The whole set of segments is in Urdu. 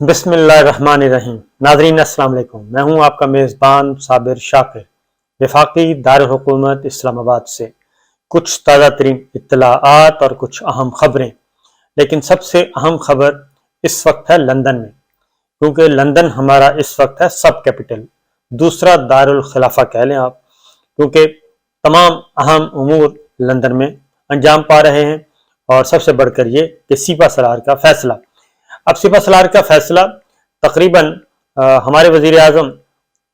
بسم اللہ الرحمن الرحیم۔ ناظرین السلام علیکم، میں ہوں آپ کا میزبان صابر شاکر، وفاقی دارالحکومت اسلام آباد سے کچھ تازہ ترین اطلاعات اور کچھ اہم خبریں۔ لیکن سب سے اہم خبر اس وقت ہے لندن میں، کیونکہ لندن ہمارا اس وقت ہے سب کیپٹل، دوسرا دارالخلافہ کہہ لیں آپ، کیونکہ تمام اہم امور لندن میں انجام پا رہے ہیں۔ اور سب سے بڑھ کر یہ کہ سپہ سالار کا فیصلہ، اب سپہ سالار کا فیصلہ تقریباً ہمارے وزیر اعظم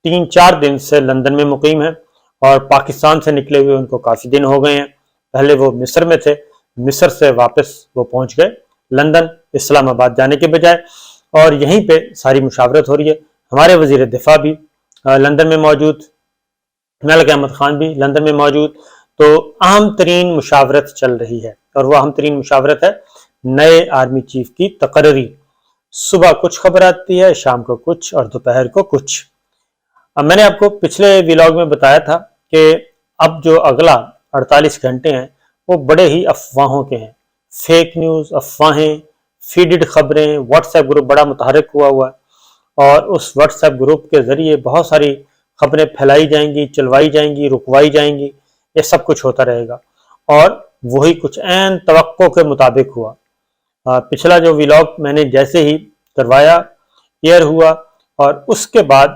3-4 دن سے لندن میں مقیم ہیں، اور پاکستان سے نکلے ہوئے ان کو کافی دن ہو گئے ہیں۔ پہلے وہ مصر میں تھے، مصر سے واپس وہ پہنچ گئے لندن، اسلام آباد جانے کے بجائے، اور یہیں پہ ساری مشاورت ہو رہی ہے۔ ہمارے وزیر دفاع بھی لندن میں موجود، ملک احمد خان بھی لندن میں موجود، تو اہم ترین مشاورت چل رہی ہے، اور وہ اہم ترین مشاورت ہے نئے آرمی چیف کی تقرری۔ صبح کچھ خبر آتی ہے، شام کو کچھ، اور دوپہر کو کچھ۔ اب میں نے آپ کو پچھلے ویلاگ میں بتایا تھا کہ اب جو اگلا 48 گھنٹے ہیں وہ بڑے ہی افواہوں کے ہیں، فیک نیوز، افواہیں، فیڈڈ خبریں، واٹس ایپ گروپ بڑا متحرک ہوا ہے، اور اس واٹس ایپ گروپ کے ذریعے بہت ساری خبریں پھیلائی جائیں گی، چلوائی جائیں گی، رکوائی جائیں گی، یہ سب کچھ ہوتا رہے گا، اور وہی کچھ عین توقع کے مطابق ہوا۔ پچھلا جو ویلاگ میں نے جیسے ہی کروایا، ایئر ہوا، اور اس کے بعد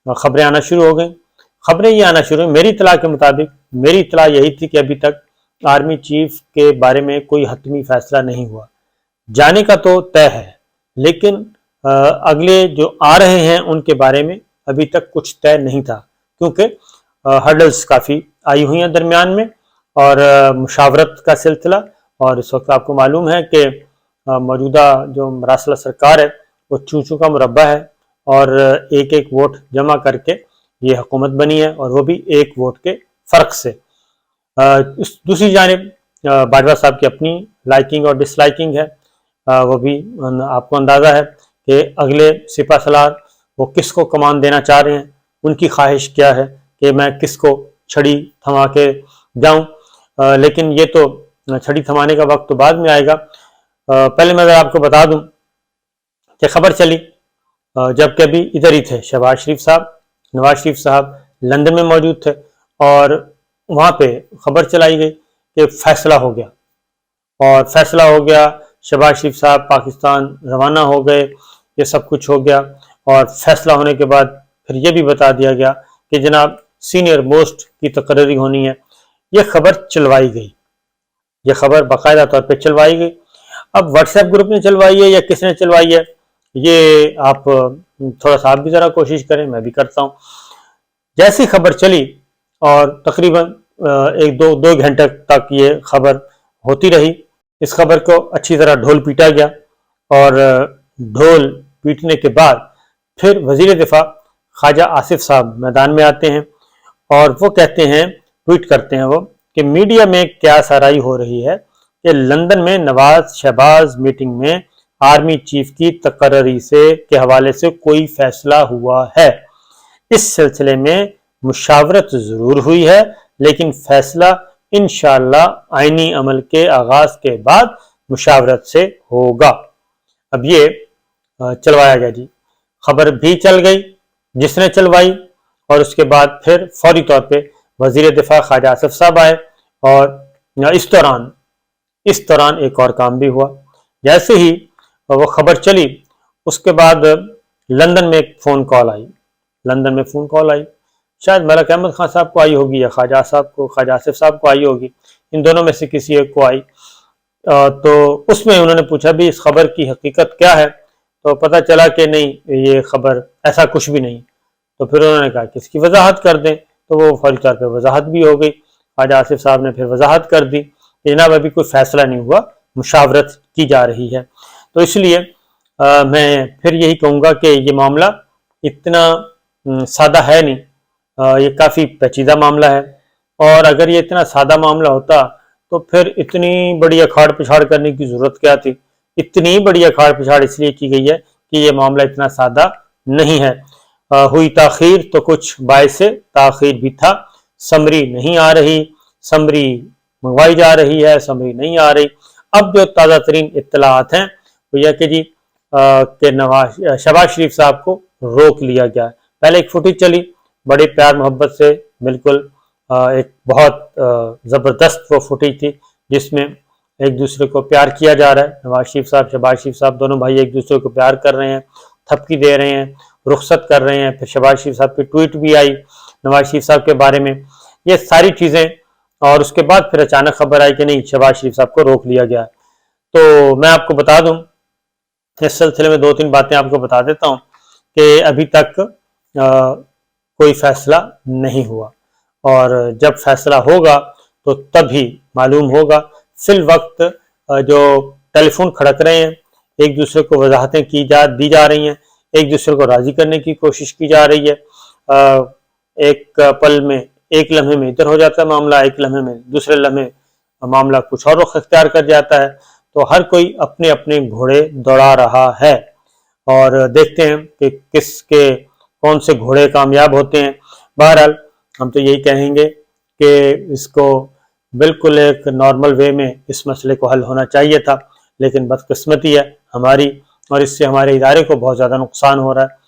خبریں آنا شروع ہو گئیں۔ خبریں یہ آنا شروع ہوئیں، میری اطلاع کے مطابق، میری اطلاع یہی تھی کہ ابھی تک آرمی چیف کے بارے میں کوئی حتمی فیصلہ نہیں ہوا، جانے کا تو طے ہے، لیکن اگلے جو آ رہے ہیں ان کے بارے میں ابھی تک کچھ طے نہیں تھا، کیونکہ ہرڈلز کافی آئی ہوئی ہیں درمیان میں، اور مشاورت کا سلسلہ، اور اس وقت آپ کو معلوم ہے کہ موجودہ جو مراسلہ سرکار ہے وہ چوں کا مربع ہے، اور ایک ایک ووٹ جمع کر کے یہ حکومت بنی ہے، اور وہ بھی ایک ووٹ کے فرق سے۔ دوسری جانب باجوہ صاحب کی اپنی لائکنگ اور ڈس لائکنگ ہے، وہ بھی آپ کو اندازہ ہے کہ اگلے سپہ سالار وہ کس کو کمان دینا چاہ رہے ہیں، ان کی خواہش کیا ہے کہ میں کس کو چھڑی تھما کے جاؤں۔ لیکن یہ تو چھڑی تھمانے کا وقت تو بعد میں آئے گا۔ پہلے میں اگر آپ کو بتا دوں کہ خبر چلی جب کہ ابھی ادھر ہی تھے شہباز شریف صاحب، نواز شریف صاحب لندن میں موجود تھے، اور وہاں پہ خبر چلائی گئی کہ فیصلہ ہو گیا، اور فیصلہ ہو گیا، شہباز شریف صاحب پاکستان روانہ ہو گئے، یہ سب کچھ ہو گیا، اور فیصلہ ہونے کے بعد پھر یہ بھی بتا دیا گیا کہ جناب سینئر موسٹ کی تقرری ہونی ہے۔ یہ خبر چلوائی گئی، یہ خبر باقاعدہ طور پہ چلوائی گئی۔ اب واٹس ایپ گروپ نے چلوائی ہے یا کس نے چلوائی ہے، یہ آپ تھوڑا سا آپ بھی ذرا کوشش کریں، میں بھی کرتا ہوں۔ جیسی خبر چلی، اور تقریباً ایک دو گھنٹے تک یہ خبر ہوتی رہی، اس خبر کو اچھی طرح ڈھول پیٹا گیا، اور ڈھول پیٹنے کے بعد پھر وزیر دفاع خواجہ آصف صاحب میدان میں آتے ہیں، اور وہ کہتے ہیں، ٹویٹ کرتے ہیں وہ، کہ میڈیا میں کیا سرائی ہو رہی ہے کہ لندن میں نواز شہباز میٹنگ میں آرمی چیف کی تقرری کے حوالے سے کوئی فیصلہ ہوا ہے۔ اس سلسلے میں مشاورت ضرور ہوئی ہے، لیکن فیصلہ انشاءاللہ آئینی عمل کے آغاز کے بعد مشاورت سے ہوگا۔ اب یہ چلوایا گیا، جی خبر بھی چل گئی جس نے چلوائی، اور اس کے بعد پھر فوری طور پہ وزیر دفاع خواجہ آصف صاحب آئے، اور اس دوران ایک اور کام بھی ہوا۔ جیسے ہی وہ خبر چلی، اس کے بعد لندن میں ایک فون کال آئی، شاید ملک احمد خان صاحب کو آئی ہوگی، یا خواجہ آصف صاحب کو آئی ہوگی، ان دونوں میں سے کسی ایک کو آئی۔ تو اس میں انہوں نے پوچھا بھی اس خبر کی حقیقت کیا ہے، تو پتہ چلا کہ نہیں، یہ خبر ایسا کچھ بھی نہیں۔ تو پھر انہوں نے کہا کہ اس کی وضاحت کر دیں، تو وہ فوری طور پہ وضاحت بھی ہو گئی۔ خواجہ آصف صاحب نے پھر وضاحت کر دی کہ جناب ابھی کوئی فیصلہ نہیں ہوا، مشاورت کی جا رہی ہے۔ تو اس لیے میں پھر یہی کہوں گا کہ یہ معاملہ اتنا سادہ ہے نہیں، یہ کافی پیچیدہ معاملہ ہے، اور اگر یہ اتنا سادہ معاملہ ہوتا تو پھر اتنی بڑی اکھاڑ پچھاڑ کرنے کی ضرورت کیا تھی۔ اتنی بڑی اکھاڑ پچھاڑ اس لیے کی گئی ہے کہ یہ معاملہ اتنا سادہ نہیں ہے۔ ہوئی تاخیر تو کچھ باعث تاخیر بھی تھا، سمری نہیں آ رہی، سمری منگوائی جا رہی ہے، سمری نہیں آ رہی۔ اب جو تازہ ترین اطلاعات ہیں وہ یہ کہ جی کہ شہباز شریف صاحب کو روک لیا گیا ہے۔ پہلے ایک فوٹیج چلی بڑے پیار محبت سے، بالکل ایک بہت زبردست وہ فوٹیج تھی جس میں ایک دوسرے کو پیار کیا جا رہا ہے، نواز شریف صاحب شہباز شریف صاحب دونوں بھائی ایک دوسرے کو پیار کر رہے ہیں، تھپکی دے رہے ہیں، رخصت کر رہے ہیں۔ پھر شہباز شریف صاحب کی ٹویٹ بھی آئی نواز شریف صاحب کے بارے میں، یہ ساری چیزیں، اور اس کے بعد پھر اچانک خبر آئی کہ نہیں شہباز شریف صاحب کو روک لیا گیا ہے۔ تو میں آپ کو بتا دوں اس سلسلے میں 2-3 باتیں آپ کو بتا دیتا ہوں کہ ابھی تک کوئی فیصلہ نہیں ہوا، اور جب فیصلہ ہوگا تو تبھی معلوم ہوگا۔ فی الوقت جو ٹیلی فون کھڑک رہے ہیں، ایک دوسرے کو وضاحتیں دی جا رہی ہیں، ایک دوسرے کو راضی کرنے کی کوشش کی جا رہی ہے۔ ایک پل میں، ایک لمحے میں ادھر ہو جاتا ہے معاملہ، ایک لمحے میں دوسرے لمحے معاملہ کچھ اور رخ اختیار کر جاتا ہے۔ تو ہر کوئی اپنے اپنے گھوڑے دوڑا رہا ہے، اور دیکھتے ہیں کہ کس کے کون سے گھوڑے کامیاب ہوتے ہیں۔ بہرحال ہم تو یہی کہیں گے کہ اس کو بالکل ایک نارمل وے میں اس مسئلے کو حل ہونا چاہیے تھا، لیکن بدقسمتی ہے ہماری، اور اس سے ہمارے ادارے کو بہت زیادہ نقصان ہو رہا ہے،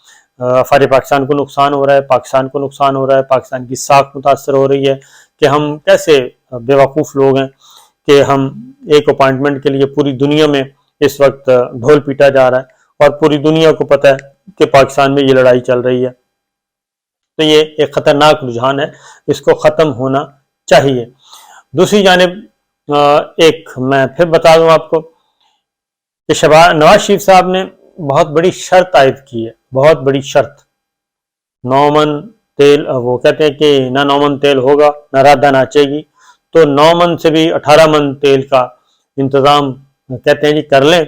افواج پاکستان کو نقصان ہو رہا ہے، پاکستان کو نقصان ہو رہا ہے، پاکستان کی ساکھ متاثر ہو رہی ہے کہ ہم کیسے بیوقوف لوگ ہیں کہ ہم ایک اپائنٹمنٹ کے لیے پوری دنیا میں اس وقت ڈھول پیٹا جا رہا ہے، اور پوری دنیا کو پتہ ہے کہ پاکستان میں یہ لڑائی چل رہی ہے۔ تو یہ ایک خطرناک رجحان ہے، اس کو ختم ہونا چاہیے۔ دوسری جانب ایک میں پھر بتا دوں آپ کو کہ نواز شریف صاحب نے بہت بڑی شرط عائد کی ہے، بہت بڑی شرط۔ 9 من تیل، وہ کہتے ہیں کہ نہ 9 من تیل ہوگا نہ رادہ ناچے گی، تو 9 من سے بھی 18 من تیل کا انتظام کہتے ہیں جی کر لیں،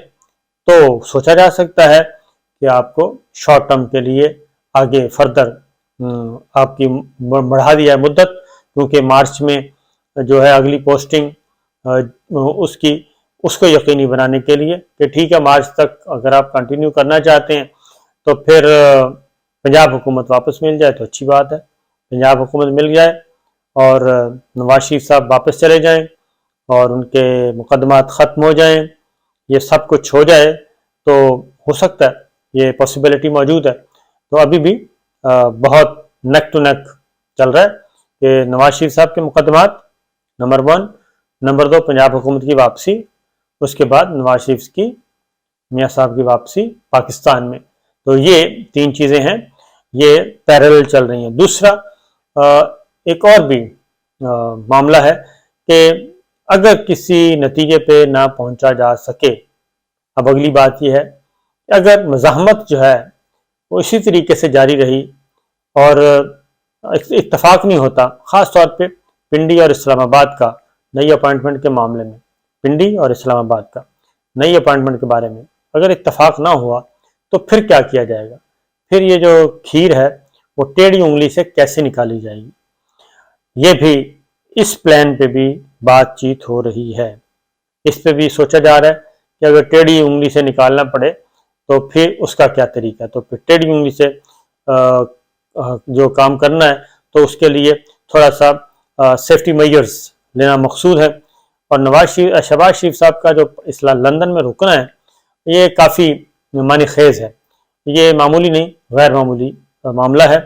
تو سوچا جا سکتا ہے کہ آپ کو شارٹ ٹرم کے لیے آگے فردر آپ کی بڑھا دیا ہے مدت، کیونکہ مارچ میں جو ہے اگلی پوسٹنگ اس کو یقینی بنانے کے لیے کہ ٹھیک ہے مارچ تک اگر آپ کنٹینیو کرنا چاہتے ہیں تو پھر پنجاب حکومت واپس مل جائے تو اچھی بات ہے، پنجاب حکومت مل جائے اور نواز شریف صاحب واپس چلے جائیں اور ان کے مقدمات ختم ہو جائیں، یہ سب کچھ ہو جائے تو ہو سکتا ہے، یہ پاسبلٹی موجود ہے۔ تو ابھی بھی بہت نیک ٹو نیک چل رہا ہے کہ نواز شریف صاحب کے مقدمات نمبر 1، نمبر 2 پنجاب حکومت کی واپسی، اس کے بعد نواز شریف کی میاں صاحب کی واپسی پاکستان میں۔ تو یہ 3 چیزیں ہیں، یہ پیرالل چل رہی ہیں۔ دوسرا ایک اور بھی معاملہ ہے کہ اگر کسی نتیجے پہ نہ پہنچا جا سکے، اب اگلی بات یہ ہے کہ اگر مزاحمت جو ہے وہ اسی طریقے سے جاری رہی اور اتفاق نہیں ہوتا، خاص طور پہ پنڈی اور اسلام آباد کا نئی اپائنٹمنٹ کے معاملے میں، پنڈی اور اسلام آباد کا نئی اپائنٹمنٹ کے بارے میں اگر اتفاق نہ ہوا تو پھر کیا کیا جائے گا؟ پھر یہ جو کھیر ہے وہ ٹیڑھی انگلی سے کیسے نکالی جائے گی؟ یہ بھی اس پلان پہ بھی بات چیت ہو رہی ہے، اس پہ بھی سوچا جا رہا ہے کہ اگر ٹیڑھی انگلی سے نکالنا پڑے تو پھر اس کا کیا طریقہ ہے۔ تو پھر ٹیڑھی انگلی سے جو کام کرنا ہے تو اس کے لیے تھوڑا سا سیفٹی میجرز لینا مقصود ہے، اور شہباز شریف صاحب کا جو لندن میں رکنا ہے یہ کافی معنی خیز ہے، یہ معمولی نہیں غیر معمولی معاملہ ہے۔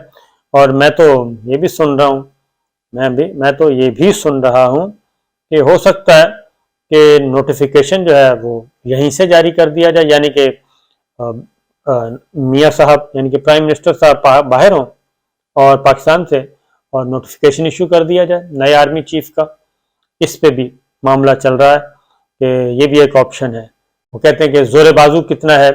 اور میں تو یہ بھی سن رہا ہوں، میں تو یہ بھی سن رہا ہوں کہ ہو سکتا ہے کہ نوٹیفیکیشن جو ہے وہ یہیں سے جاری کر دیا جائے، یعنی کہ میاں صاحب یعنی کہ پرائم منسٹر صاحب باہر ہوں اور پاکستان سے، اور نوٹیفیکیشن ایشو کر دیا جائے نئے آرمی چیف کا۔ اس پہ بھی معاملہ چل رہا ہے کہ یہ بھی ایک آپشن ہے۔ وہ کہتے ہیں کہ زور بازو کتنا ہے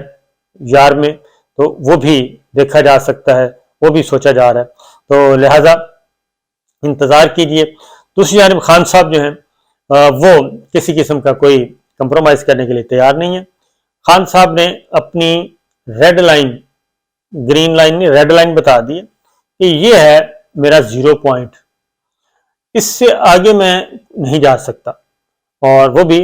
یار میں، تو وہ بھی دیکھا جا سکتا ہے، وہ بھی سوچا جا رہا ہے، تو لہٰذا انتظار کیجئے۔ دوسری جانب خان صاحب جو ہیں وہ کسی قسم کا کوئی کمپرومائز کرنے کے لیے تیار نہیں ہے۔ خان صاحب نے اپنی ریڈ لائن، گرین لائن نہیں ریڈ لائن بتا دی ہے کہ یہ ہے میرا 0 پوائنٹ، اس سے آگے میں نہیں جا سکتا، اور وہ بھی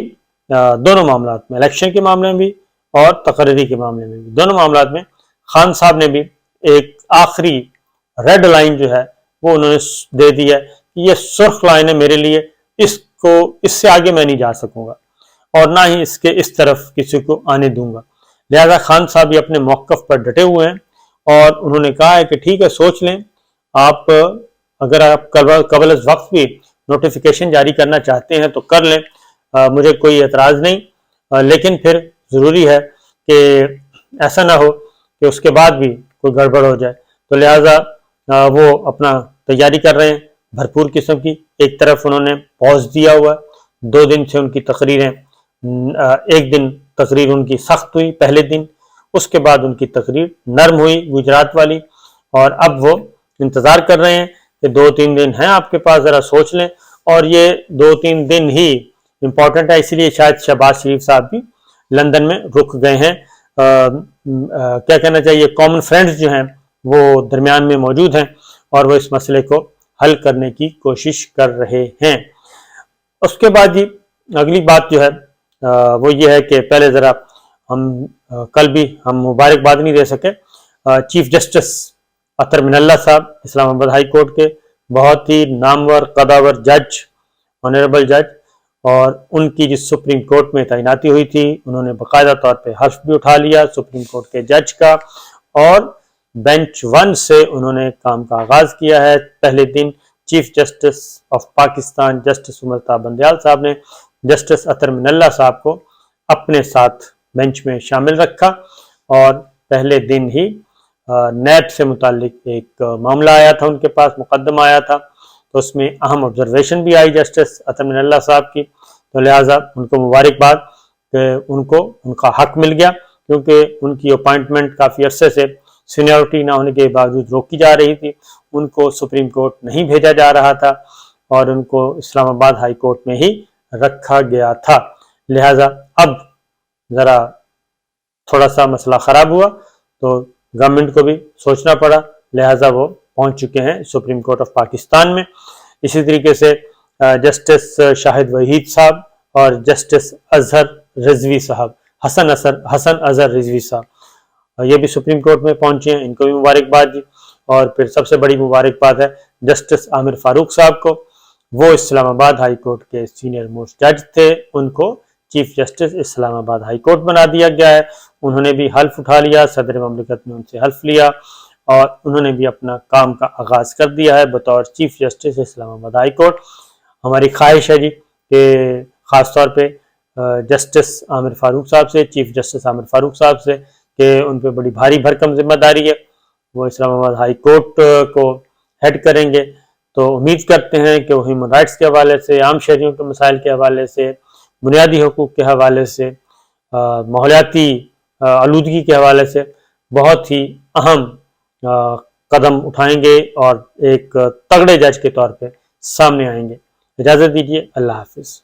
دونوں معاملات میں، الیکشن کے معاملے میں بھی اور تقرری کے معاملے میں بھی، دونوں معاملات میں خان صاحب نے بھی ایک آخری ریڈ لائن جو ہے وہ انہوں نے دے دی ہے کہ یہ سرخ لائن ہے میرے لیے، اس سے آگے میں نہیں جا سکوں گا اور نہ ہی اس طرف کسی کو آنے دوں گا۔ لہذا خان صاحب بھی اپنے موقف پر ڈٹے ہوئے ہیں اور انہوں نے کہا ہے کہ ٹھیک ہے، سوچ لیں، آپ اگر آپ قبل از وقت بھی نوٹیفیکیشن جاری کرنا چاہتے ہیں تو کر لیں، مجھے کوئی اعتراض نہیں، لیکن پھر ضروری ہے کہ ایسا نہ ہو کہ اس کے بعد بھی کوئی گڑبڑ ہو جائے، تو لہٰذا وہ اپنا تیاری کر رہے ہیں بھرپور قسم کی۔ ایک طرف انہوں نے پوز دیا ہوا، 2 دن سے ان کی تقریریں، ایک دن تقریر ان کی سخت ہوئی پہلے دن، اس کے بعد ان کی تقریر نرم ہوئی گجرات والی، اور اب وہ انتظار کر رہے ہیں کہ 2-3 دن ہیں آپ کے پاس، ذرا سوچ لیں۔ اور یہ 2-3 دن ہی امپورٹنٹ ہے، اسی لیے شاید شہباز شریف صاحب بھی لندن میں رک گئے ہیں۔ کیا کہنا چاہیے، کامن فرینڈز جو ہیں وہ درمیان میں موجود ہیں اور وہ اس مسئلے کو حل کرنے کی کوشش کر رہے ہیں۔ اس کے بعد جی اگلی بات جو ہے وہ یہ ہے کہ پہلے ذرا ہم کل بھی ہم مبارکباد نہیں دے سکے چیف جسٹس اطہر من اللہ صاحب، اسلام آباد ہائی کورٹ کے بہت ہی نامور قداور جج، آنریبل جج، اور ان کی جس سپریم کورٹ میں تعیناتی ہوئی تھی، انہوں نے باقاعدہ طور پہ حلف بھی اٹھا لیا سپریم کورٹ کے جج کا، اور بینچ 1 سے انہوں نے کام کا آغاز کیا ہے۔ پہلے دن chief justice of Pakistan justice Umar Tahir Bandial صاحب نے جسٹس اطہر من اللہ صاحب کو اپنے ساتھ بینچ میں شامل رکھا، اور پہلے دن ہی نیٹ سے متعلق ایک معاملہ آیا تھا، ان کے پاس مقدمہ آیا تھا، تو اس میں اہم آبزرویشن بھی آئی جسٹس اطہر من اللہ صاحب کی، تو لہٰذا ان کو مبارکباد کہ ان کو ان کا حق مل گیا، کیونکہ ان کی اپائنٹمنٹ کافی عرصے سے سینیورٹی نہ ہونے کے باوجود روکی جا رہی تھی، ان کو سپریم کورٹ نہیں بھیجا جا رہا تھا اور ان کو اسلام آباد ہائی کورٹ میں ہی رکھا گیا تھا۔ لہٰذا اب ذرا تھوڑا سا مسئلہ خراب ہوا تو گورنمنٹ کو بھی سوچنا پڑا، لہٰذا وہ پہنچ چکے ہیں سپریم کورٹ آف پاکستان میں۔ اسی طریقے سے جسٹس شاہد وحید صاحب اور جسٹس اظہر رضوی صاحب، حسن اظہر رضوی صاحب، یہ بھی سپریم کورٹ میں پہنچے ہیں، ان کو بھی مبارکباد دی۔ اور پھر سب سے بڑی مبارکباد ہے جسٹس عامر فاروق صاحب کو، وہ اسلام آباد ہائی کورٹ کے سینئر موسٹ جج تھے، ان کو چیف جسٹس اسلام آباد ہائی کورٹ بنا دیا گیا ہے۔ انہوں نے بھی حلف اٹھا لیا، صدر مملکت نے ان سے حلف لیا، اور انہوں نے بھی اپنا کام کا آغاز کر دیا ہے بطور چیف جسٹس اسلام آباد ہائی کورٹ۔ ہماری خواہش ہے جی کہ خاص طور پہ جسٹس عامر فاروق صاحب سے، چیف جسٹس عامر فاروق صاحب سے، کہ ان پہ بڑی بھاری بھرکم ذمہ داری ہے، وہ اسلام آباد ہائی کورٹ کو ہیڈ کریں گے، تو امید کرتے ہیں کہ وہ ہیومن رائٹس کے حوالے سے، عام شہریوں کے مسائل کے حوالے سے، بنیادی حقوق کے حوالے سے، ماحولیاتی آلودگی کے حوالے سے بہت ہی اہم قدم اٹھائیں گے اور ایک تگڑے جج کے طور پہ سامنے آئیں گے۔ اجازت دیجیے، اللہ حافظ۔